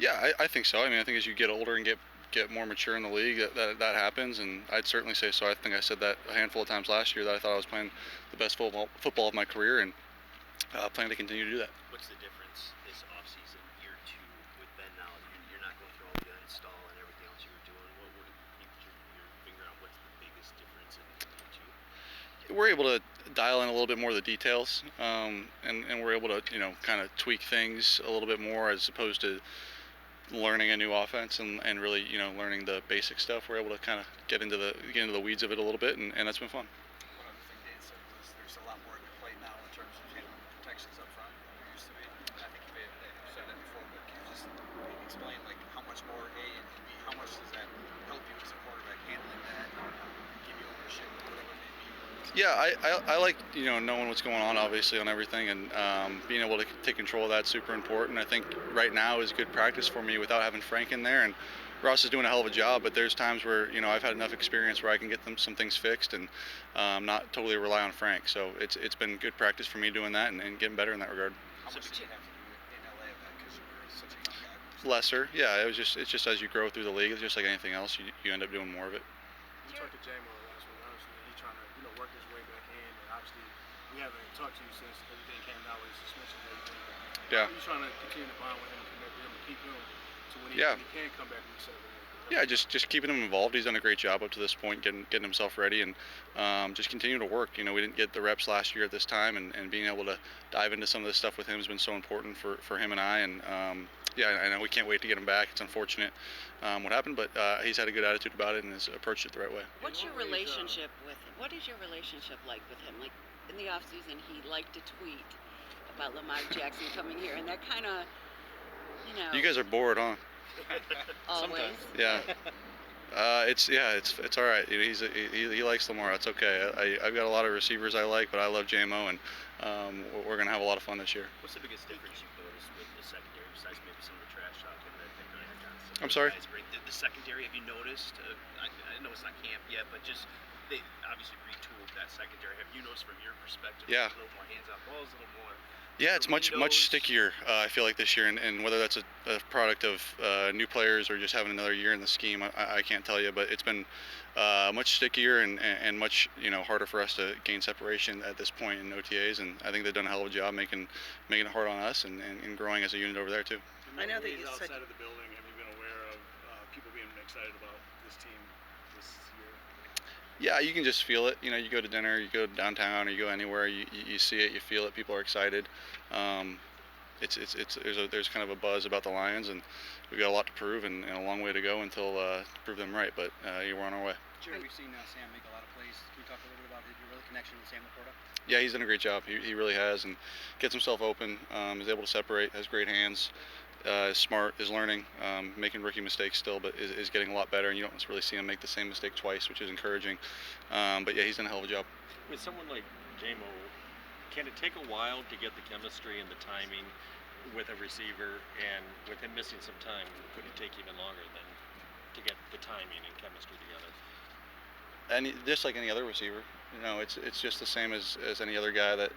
Yeah, I think so. I mean, I think as you get older and get more mature in the league, that happens, and I'd certainly say so. I think I said that a handful of times last year that I thought I was playing the best football of my career, and plan to continue to do that. What's the difference this offseason, year two, with Ben now? You're not going through all the install and everything else you were doing. What you put your finger on what's the biggest difference in year two? We're able to dial in a little bit more of the details, and we're able to kind of tweak things a little bit more as opposed to learning a new offense and really learning the basic stuff. We're able to kind of get into the weeds of it a little bit, and that's been fun. One other thing Dan said was there's a lot more on your plate now in terms of handling protections up front than there used to be. I think you may have said that before, but can you just explain like how much more A and B, how much does that help you as a quarterback handling that, give you ownership, whatever it may be? Yeah, I like knowing what's going on obviously on everything, and being able to take control of that's super important. I think right now is good practice for me without having Frank in there, and Ross is doing a hell of a job. But there's times where I've had enough experience where I can get some things fixed and not totally rely on Frank. So it's been good practice for me doing that and getting better in that regard. How much did you have to do in LA of that because you were such a young guy? Lesser, yeah. It's just as you grow through the league, it's just like anything else. You end up doing more of it. You talked to J-Mo last week. Obviously, he's trying to work his way back in, and obviously we haven't talked to you since everything came out with his suspension and everything. Yeah. How are you trying to continue to bond with him and connect with him and keep him to when he can come back week 7? Yeah, just keeping him involved. He's done a great job up to this point, getting himself ready, and just continue to work. We didn't get the reps last year at this time, and being able to dive into some of this stuff with him has been so important for him and I. And yeah, I know we can't wait to get him back. It's unfortunate what happened, but he's had a good attitude about it and has approached it the right way. What is your relationship like with him? Like in the off season, he liked to tweet about Lamar Jackson coming here, and that kind of, You guys are bored, huh? Always. Yeah. It's all right. He likes Lamar. It's okay. I've got a lot of receivers I like, but I love JMO, and we're gonna have a lot of fun this year. What's the biggest difference you've noticed with the secondary besides maybe some of the trash talking that Ryan Johnson? I'm sorry? The secondary, have you noticed? I know it's not camp yet, but just they obviously retooled that secondary. Have you noticed from your perspective? Yeah. A little more hands-off balls, a little more. Yeah, it's much stickier. I feel like this year, and whether that's a product of new players or just having another year in the scheme, I can't tell you. But it's been much stickier and much harder for us to gain separation at this point in OTAs. And I think they've done a hell of a job making it hard on us and growing as a unit over there too. I know that you said outside of the building. Have you been aware of people being excited about this team this year? Yeah, you can just feel it. You go to dinner, you go downtown, or you go anywhere, you see it, you feel it. People are excited. There's kind of a buzz about the Lions, and we've got a lot to prove and a long way to go until prove them right. But we're on our way. Jared, we've seen Sam make a lot of plays. Can you talk a little bit about your connection with Sam Laporta? Yeah, he's done a great job. He really has, and gets himself open. Is able to separate. Has great hands. Is smart. Is learning. Making rookie mistakes still, but is getting a lot better. And you don't really see him make the same mistake twice, which is encouraging. But yeah, he's done a hell of a job. With someone like JMO, can it take a while to get the chemistry and the timing with a receiver? And with him missing some time, could it take even longer than to get the timing and chemistry together? And just like any other receiver, it's just the same as any other guy that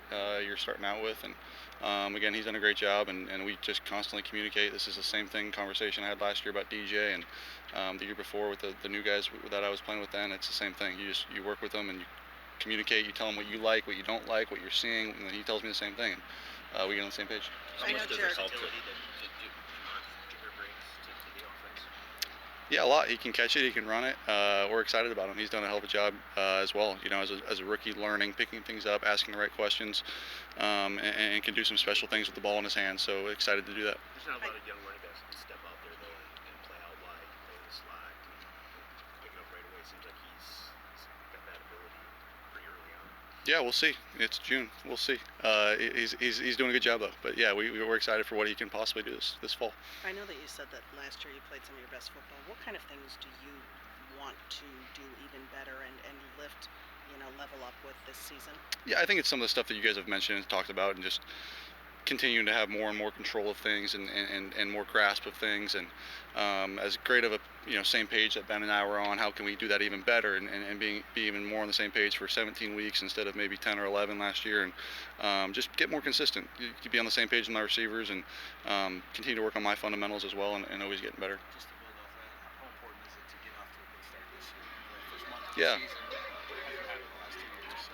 you're starting out with. And again, he's done a great job, and we just constantly communicate. This is the same conversation I had last year about DJ, and the year before with the new guys that I was playing with then. It's the same thing. You work with them and you communicate. You tell him what you like, what you don't like, what you're seeing, and then he tells me the same thing. And we get on the same page. I know Jared. Yeah, a lot. He can catch it. He can run it. We're excited about him. He's done a hell of a job as well. As a rookie, learning, picking things up, asking the right questions, and can do some special things with the ball in his hands. So excited to do that. There's not a lot of young running backs that can step out there though and play out wide, play in the slot, and pick it up right away. Seems like he's got that ability pretty early on. Yeah, we'll see. It's June. We'll see. He's doing a good job though. But yeah, we're excited for what he can possibly do this fall. I know that you said that last year you played some of your best football. What kind of things do you want to do even better and lift, level up with this season? Yeah, I think it's some of the stuff that you guys have mentioned and talked about, and just continuing to have more and more control of things and more grasp of things, and as great of a same page that Ben and I were on, how can we do that even better and be even more on the same page for 17 weeks instead of maybe 10 or 11 last year, and just get more consistent, you be on the same page with my receivers, and continue to work on my fundamentals as well, and always getting better. Just to build off that, how important is it to get off to a good start this year? The first month of Yeah. the season, hasn't happened the last 2 years. So.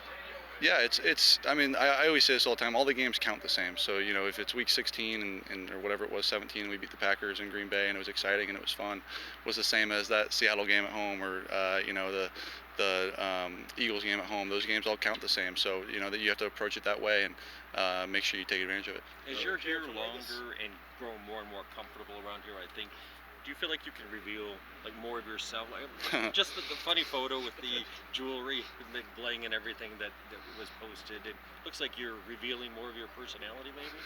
Yeah, it's. I mean, I always say this all the time. All the games count the same. So if it's week 16 and or whatever it was, 17, we beat the Packers in Green Bay and it was exciting and it was fun, was the same as that Seattle game at home, or the Eagles game at home. Those games all count the same. So that you have to approach it that way and make sure you take advantage of it. As you're here longer and grow more and more comfortable around here, I think, do you feel like you can reveal like more of yourself? Like, just the funny photo with the jewelry, the bling and everything that was posted, it looks like you're revealing more of your personality, maybe?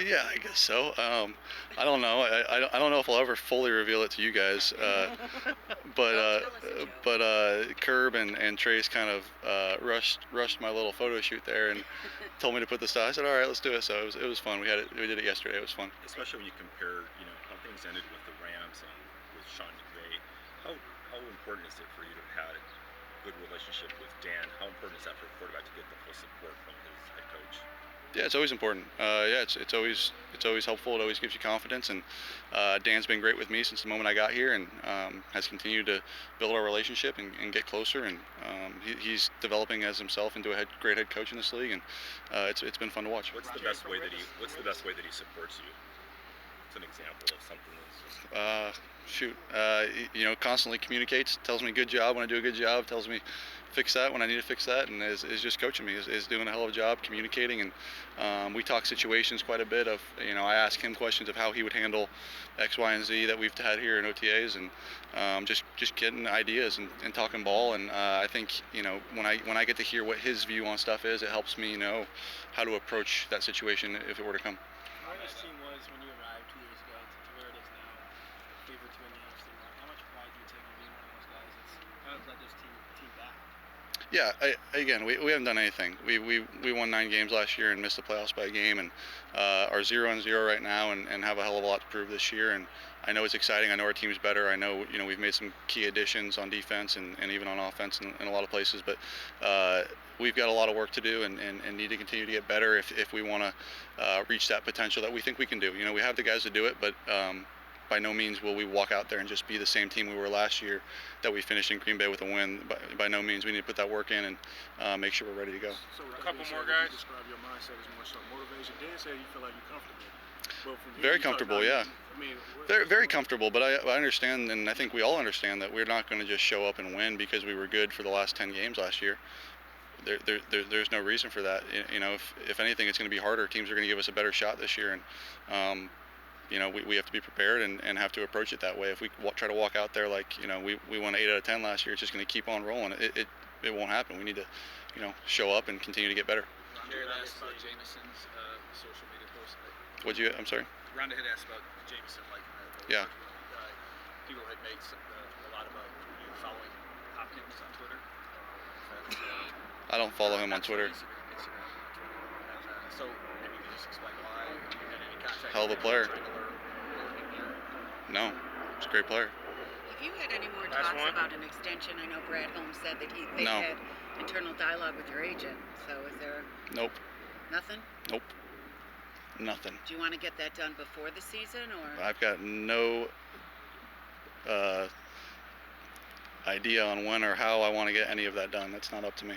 Yeah, I guess so. I don't know. I don't know if I'll ever fully reveal it to you guys. But Curb and Trace kind of rushed my little photo shoot there and told me to put the stuff. I said, all right, let's do it. So it was fun. We did it yesterday. It was fun. Especially when you compare, how things ended with the Rams and with Sean McVay. How important is it for you to have had a good relationship with Dan? How important is that for a quarterback to get the full support from his head coach? Yeah, it's always important. It's always helpful. It always gives you confidence. And Dan's been great with me since the moment I got here, and has continued to build our relationship and get closer. And he's developing as himself into a great head coach in this league. And it's been fun to watch. What's the best way that he supports you? It's an example of something that's constantly communicates, tells me good job when I do a good job, tells me fix that when I need to fix that, and is just coaching me, is doing a hell of a job communicating. And we talk situations quite a bit of, I ask him questions of how he would handle X, Y, and Z that we've had here in OTAs, and just getting ideas and talking ball. And I think, when I get to hear what his view on stuff is, it helps me know how to approach that situation if it were to come. Where this team was when you arrived 2 years ago to where it is now, favorite to win the NFC North. How much pride do you take in being one of those guys that's kind of led this team back? Yeah, again, we haven't done anything. We won 9 games last year and missed the playoffs by a game, and are 0-0 right now, and have a hell of a lot to prove this year. And I know it's exciting. I know our team's better. I know we've made some key additions on defense and even on offense in a lot of places. But we've got a lot of work to do and need to continue to get better if we want to reach that potential that we think we can do. We have the guys to do it, but by no means will we walk out there and just be the same team we were last year that we finished in Green Bay with a win. By no means. We need to put that work in and make sure we're ready to go. So a couple more guys. Describe your mindset as more so motivation. Dan said you feel like you're comfortable. Well, from here, Very comfortable, yeah. Very comfortable, but I understand, and I think we all understand that we're not going to just show up and win because we were good for the last 10 games last year. There's no reason for that. If anything, it's going to be harder. Teams are going to give us a better shot this year, and we have to be prepared and have to approach it that way. If we try to walk out there like we won 8 out of 10 last year, it's just going to keep on rolling. It won't happen. We need to show up and continue to get better. Jared asked about Jameson's social media post. I'm sorry. Rhonda had asked about Jameson, like Yeah. People had made a lot about you following Hopkins on Twitter. I don't follow him on Twitter. Instagram, so maybe you can just explain why you had any contact. Hell of a player. No, he's a great player. Have you had any more Last talks one. about an extension? I know Brad Holmes said that they No. had internal dialogue with your agent. So is there Nope. nothing? Nope. Nothing. Do you want to get that done before the season, or? I've got no idea on when or how I want to get any of that done. That's not up to me.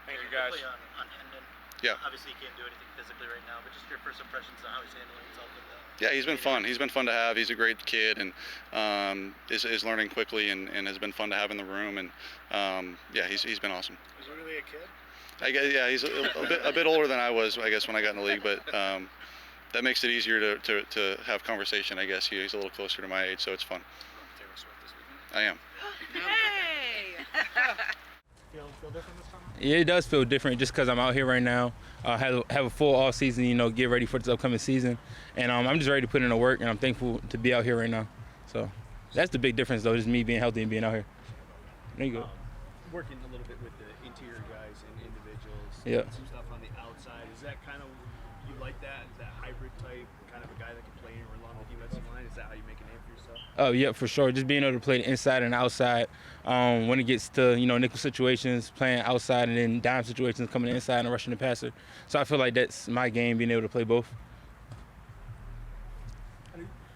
Thank you guys. On Hendon. Yeah. Obviously, you can't do anything physically right now, but just your first impressions on how he's handling himself with that. Yeah, he's been fun. He's been fun to have. He's a great kid and is learning quickly and has been fun to have in the room. And he's been awesome. Is he really a kid? I guess, yeah, he's a bit older than I was, I guess, when I got in the league, but that makes it easier to have conversation. I guess he's a little closer to my age, so it's fun. Taylor Swift this weekend. I am. Hey! Feel different this time? Yeah, it does feel different just because I'm out here right now. Have a full off season, get ready for this upcoming season, and I'm just ready to put in the work, and I'm thankful to be out here right now. So that's the big difference, though, just me being healthy and being out here. There you go. Working a little bit with the interior guys and individuals, Yeah. some stuff on the outside. Is that kind of you that how you make a name for yourself? Oh yeah, for sure. Just being able to play the inside and outside. When it gets to nickel situations, playing outside, and then dime situations, coming inside and rushing the passer. So I feel like that's my game, being able to play both.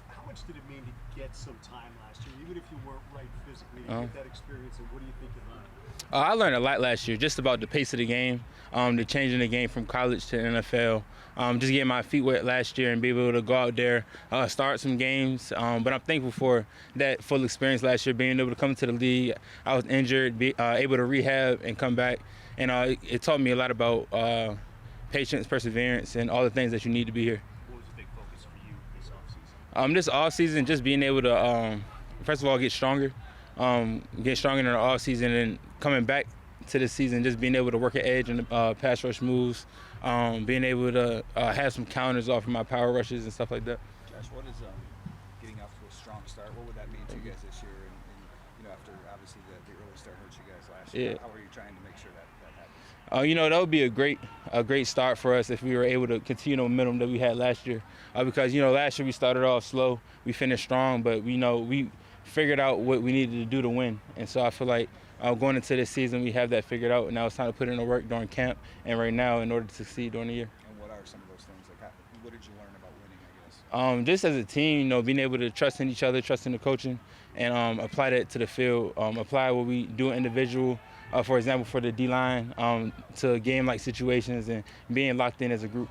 How much did it mean to get some time last year, even if you weren't right physically, to get that experience, and what do you think you learned? I learned a lot last year, just about the pace of the game, the changing the game from college to NFL. Just getting my feet wet last year and be able to go out there, start some games. But I'm thankful for that full experience last year, being able to come to the league. I was injured, able to rehab and come back. And it taught me a lot about patience, perseverance, and all the things that you need to be here. What was a big focus for you this offseason? This offseason, just being able to, first of all, get stronger in the offseason, and coming back to the season, just being able to work at edge and pass rush moves, being able to have some counters off of my power rushes and stuff like that. Josh, what is getting off to a strong start? What would that mean to you guys this year? And after obviously the early start hurt you guys last year, how are you trying to make sure that happens? That would be a great start for us if we were able to continue the momentum that we had last year. Because last year we started off slow, we finished strong, but we figured out what we needed to do to win. And so I feel like going into this season, we have that figured out, and now it's time to put in the work during camp and right now in order to succeed during the year. And what are some of those things? Like, what did you learn about winning, I guess? Just as a team, being able to trust in each other, trust in the coaching, and apply that to the field. Apply what we do individual, for example, for the D-line, to game-like situations and being locked in as a group.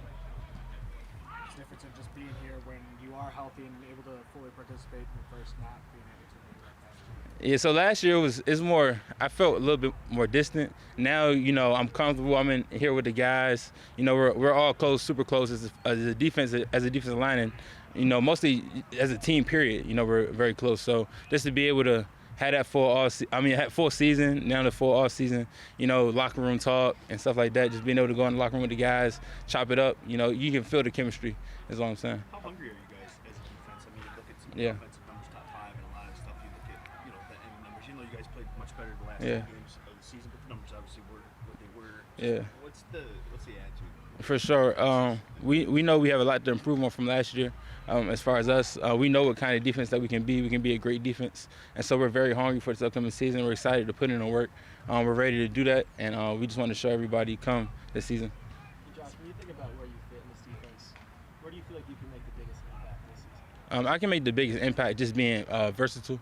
What's the difference in just being here when you are healthy and able to fully participate versus not being able to maybe like last year? Yeah, so last year it's more, I felt a little bit more distant. Now, I'm comfortable. I'm in here with the guys. We're all close, super close as a defensive line, and mostly as a team. Period. We're very close. So just to be able to have that full season, now the full off season, locker room talk and stuff like that. Just being able to go in the locker room with the guys, chop it up. You can feel the chemistry. Is all I'm saying. How hungry are you guys as a defense? I mean, you look at some Yeah. offensive numbers, top 5, and a lot of stuff. You look at, the end numbers. You guys played much better the last Yeah. 2 games of the season, but the numbers obviously were what they were. Yeah. What's the attitude? For sure. We know we have a lot to improve on from last year. As far as us, we know what kind of defense that we can be. We can be a great defense. And so we're very hungry for this upcoming season. We're excited to put in the work. We're ready to do that. And we just want to show everybody come this season. Hey Josh, when you think about where you fit in this defense, where do you feel like you can make the biggest impact this season? I can make the biggest impact just being versatile,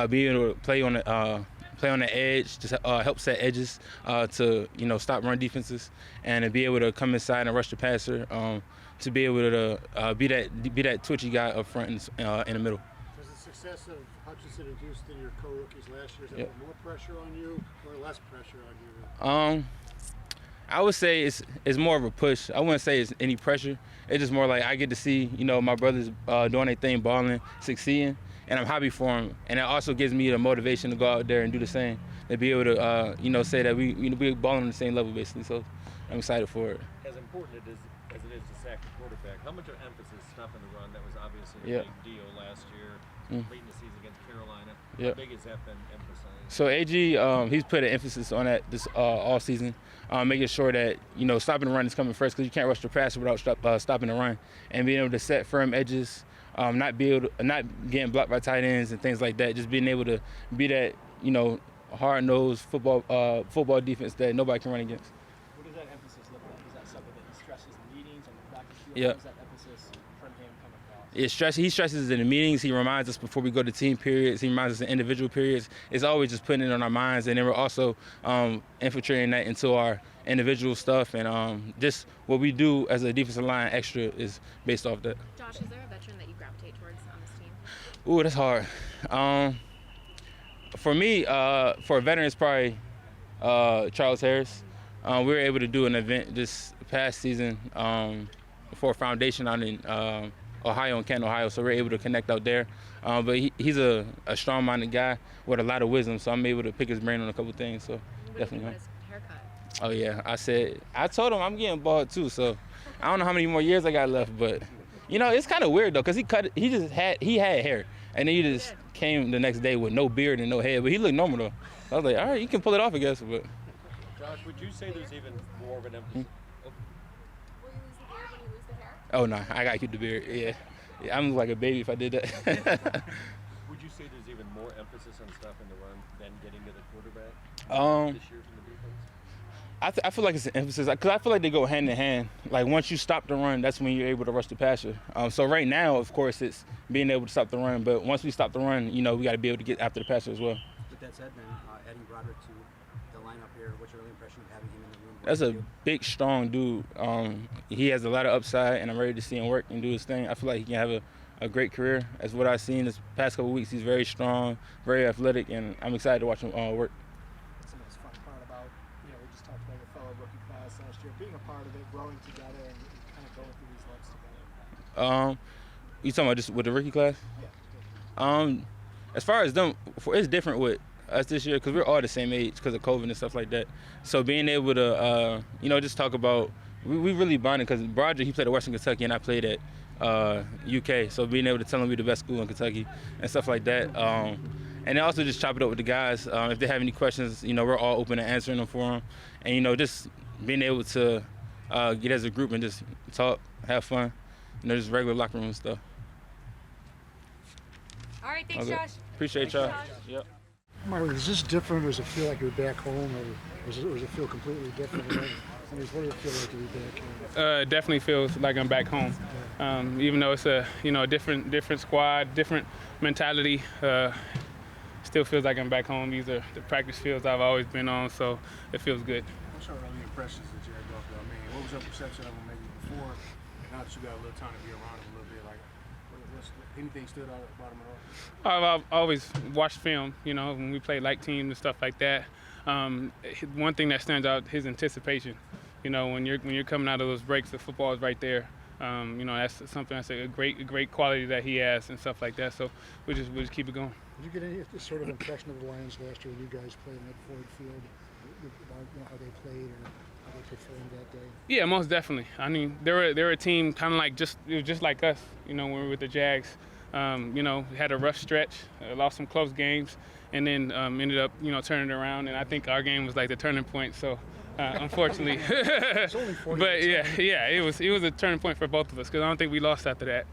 being able to play on the edge, just help set edges to stop run defenses, and to be able to come inside and rush the passer, to be able to be that twitchy guy up front in the middle. Does the success of Hutchinson and Houston, your co-rookies last year, is that put more pressure on you or less pressure on you? I would say it's more of a push. I wouldn't say it's any pressure. It's just more like I get to see my brothers doing their thing, balling, succeeding, and I'm happy for them. And it also gives me the motivation to go out there and do the same, and be able to say that we're balling on the same level basically. So I'm excited for it. As important as it is to sack the quarterback, how much of emphasis stopping the run? That was obviously a big deal last year, late in the season against Carolina. How big has that been emphasized? So AG, he's put an emphasis on that this all season, making sure that stopping the run is coming first, because you can't rush the passer without stopping the run, and being able to set firm edges, not getting blocked by tight ends and things like that. Just being able to be that hard-nosed football defense that nobody can run against. What does that emphasis look like? Is that something that he stresses in meetings on the practice field? Yeah. How does that emphasis from him come across? He stresses in the meetings. He reminds us before we go to team periods. He reminds us in individual periods. It's always just putting it on our minds, and then we're also infiltrating that into our individual stuff, and just what we do as a defensive line extra is based off that. Josh, is there a veteran that you gravitate towards on this team? Ooh, that's hard. For me, for a veteran, it's probably Charles Harris. We were able to do an event this past season for a foundation out in Ohio, in Canton, Ohio, so we're able to connect out there. But he's a strong-minded guy with a lot of wisdom, so I'm able to pick his brain on a couple things. So definitely. What do you think about his haircut? Oh yeah, I told him I'm getting bald too, so I don't know how many more years I got left, but it's kind of weird though, cause he had hair, and then he just came the next day with no beard and no head, but he looked normal though. I was like, all right, you can pull it off, I guess. But Josh, would you say there's even more of an emphasis? Will you lose the beard when you lose the hair? oh no, I gotta keep the beard. Yeah, Yeah, I'm like a baby if I did that. Would you say there's even more emphasis on stopping the run than getting to the quarterback this year from the defense? I feel like it's an emphasis because I feel like they go hand in hand. Like once you stop the run, that's when you're able to rush the passer. So right now, of course, it's being able to stop the run. But once we stop the run, we got to be able to get after the passer as well. With that said, then adding Broderick to the lineup here, what's your early impression of having him in the room? That's a big, strong dude. He has a lot of upside, and I'm ready to see him work and do his thing. I feel like he can have a great career. As what I've seen this past couple weeks, he's very strong, very athletic, and I'm excited to watch him work. What's the most fun part about, we just talked about your fellow rookie class last year, being a part of it, growing together, and kind of going through these levels together? You talking about just with the rookie class? Yeah. As far as them, it's different with us this year because we're all the same age because of COVID and stuff like that. So being able to, just talk about, we really bonded because Broderick, he played at Western Kentucky and I played at UK. So being able to tell him we're the best school in Kentucky and stuff like that. And then also just chop it up with the guys. If they have any questions, we're all open to answering them for them. And, just being able to get as a group and just talk, have fun, just regular locker room stuff. All right, thanks, Okay. Josh. Appreciate y'all. Yep. Marvin, is this different, or does it feel like you're back home, or does it feel completely different? What does it feel like to be back here? Definitely feels like I'm back home. Even though it's a different squad, different mentality, still feels like I'm back home. These are the practice fields I've always been on, so it feels good. What's your early impressions of Jared Goff? What was your perception of him maybe before? Now that you got a little time to be around him a little bit, anything stood out about him at all? I've always watched film, when we play like teams and stuff like that. One thing that stands out, his anticipation. When you're coming out of those breaks, the football is right there. That's something that's a great quality that he has and stuff like that. So we just keep it going. Did you get any sort of impression of the Lions last year when you guys played in that Ford Field, about how they played or how they performed that day? Yeah, most definitely. I mean, they're a team kind of like just like us. When we were with the Jags, had a rough stretch, lost some close games, and then ended up turning it around. And I think our game was like the turning point. So. Unfortunately, It's only 40 but it was a turning point for both of us because I don't think we lost after that.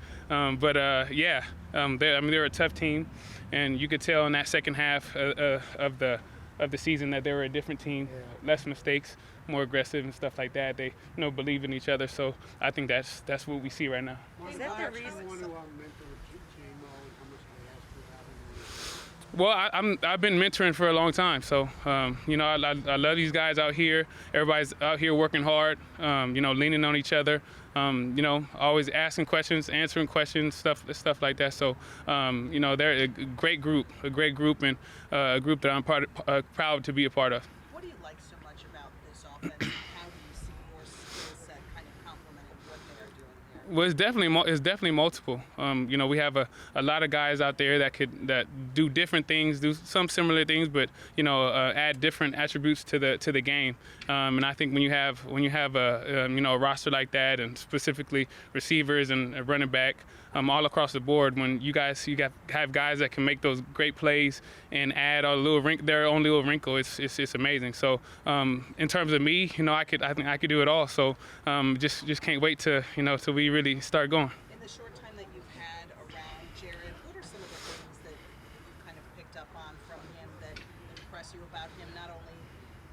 They're a tough team, and you could tell in that second half of the season that they were a different team, less mistakes, more aggressive and stuff like that. They believe in each other, so I think that's what we see right now. Is that the reason? Well, I've been mentoring for a long time, so I love these guys out here. Everybody's out here working hard, leaning on each other, always asking questions, answering questions, stuff like that. So they're a great group, and a group that I'm proud to be a part of. What do you like so much about this offense? How do you see your skill set kind of complementing what they are doing here? Well, it's definitely multiple. We have a lot of guys out there that do different things, do some similar things, but add different attributes to the game. And I think when you have a roster like that, and specifically receivers and a running back, all across the board, when you have guys that can make those great plays and add their own little wrinkle, it's amazing. So in terms of me, I think I could do it all. So just can't wait till we really start going. In the short time that you've had around Jared, what are some of the things that you kind of picked up on from him that impress you about him, not only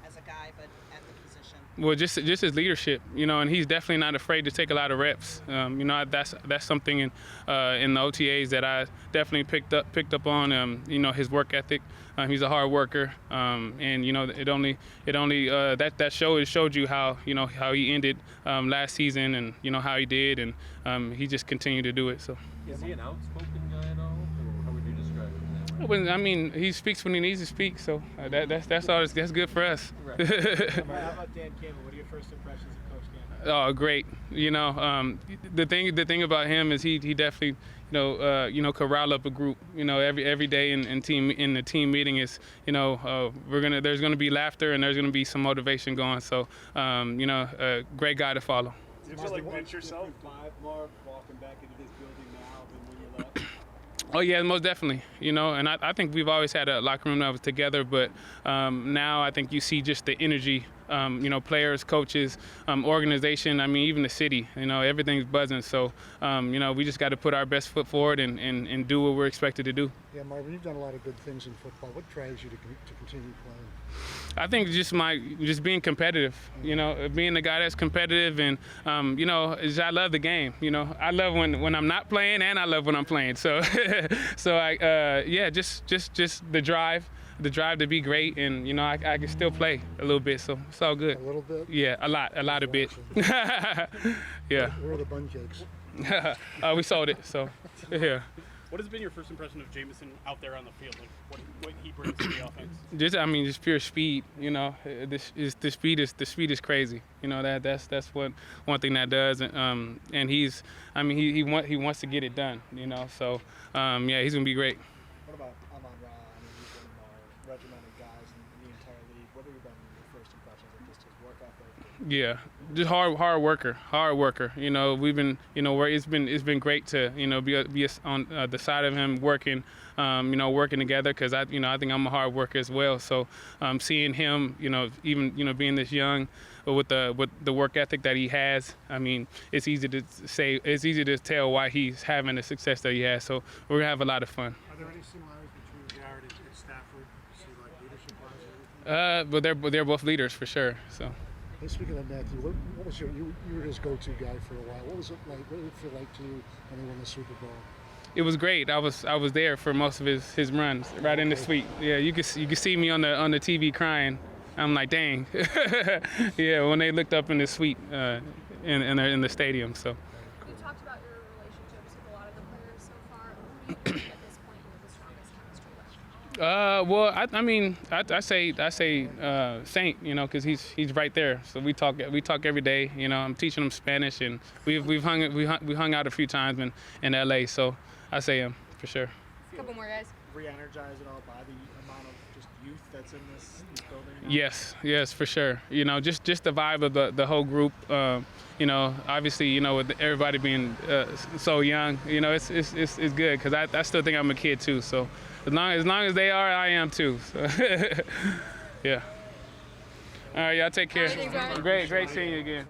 as a guy but at the position? Well, just his leadership, and he's definitely not afraid to take a lot of reps. That's something in the OTAs that I definitely picked up on. His work ethic. He's a hard worker, and that showed you how he ended last season, and how he did, and he just continued to do it. So. Is he an outspoken guy at all, or how would you describe him? I mean, he speaks when he needs to speak, so that's good for us. How about Dan Campbell? What are your first impressions of Coach Campbell? Oh, great. The thing about him is he definitely could rile up a group. Every day in the team meeting is there's gonna be laughter and there's gonna be some motivation going. So a great guy to follow. Do you feel like pinch yourself? More walking back into this building now than when you left? Oh yeah, most definitely. And I think we've always had a locker room that was together, but now I think you see just the energy players, coaches, organization. I mean, even the city. Everything's buzzing. So, we just got to put our best foot forward and do what we're expected to do. Yeah, Marvin, you've done a lot of good things in football. What drives you to continue playing? I think just being competitive, being the guy that's competitive, and I love the game. I love when I'm not playing, and I love when I'm playing. So, just the drive to be great, and I can still play a little bit, so it's all good. A little bit? Yeah, a lot of bit. Yeah. Where are the bun cakes? We sold it, so yeah. What has been your first impression of Jameson out there on the field? Like what he brings to the offense? Just pure speed. The speed is crazy. That's one thing that does. And he wants to get it done. So he's gonna be great. What about Amon-Ra? I mean, he's one of the more regimented guys in the entire league. What have been your first impressions of just his work ethic? Yeah, just hard worker. We've been, where it's been great to, be on the side of him working, working together, because I think I'm a hard worker as well. So seeing him, even being this young, with the work ethic that he has, I mean, it's easy to tell why he's having the success that he has. So we're gonna have a lot of fun. Are there any similarities between Jared and Stafford? See, like leadership-wise? But they're both leaders for sure. So. Hey, speaking of Matthew, what was you were his go-to guy for a while. What was it like? What did it feel like to you when they won the Super Bowl? It was great. I was there for most of his runs, right in the suite. Yeah, you could see me on the TV crying. I'm like, dang. Yeah, when they looked up in the suite in the stadium. So. You talked about your relationships with a lot of the players so far. Who do you think at this point you have the strongest chemistry with? Well, I say Saint, because he's right there. So we talk every day. I'm teaching him Spanish, and we hung out a few times in LA. So I say him for sure. A couple more guys. Re-energized at all by the amount of just youth that's in this building now? Yes, for sure. Just the vibe of the whole group. Obviously, with everybody being so young, it's good, because I still think I'm a kid too. So as long as they are, I am too. So yeah. All right, y'all take care. Thanks, Ryan. Great seeing you again.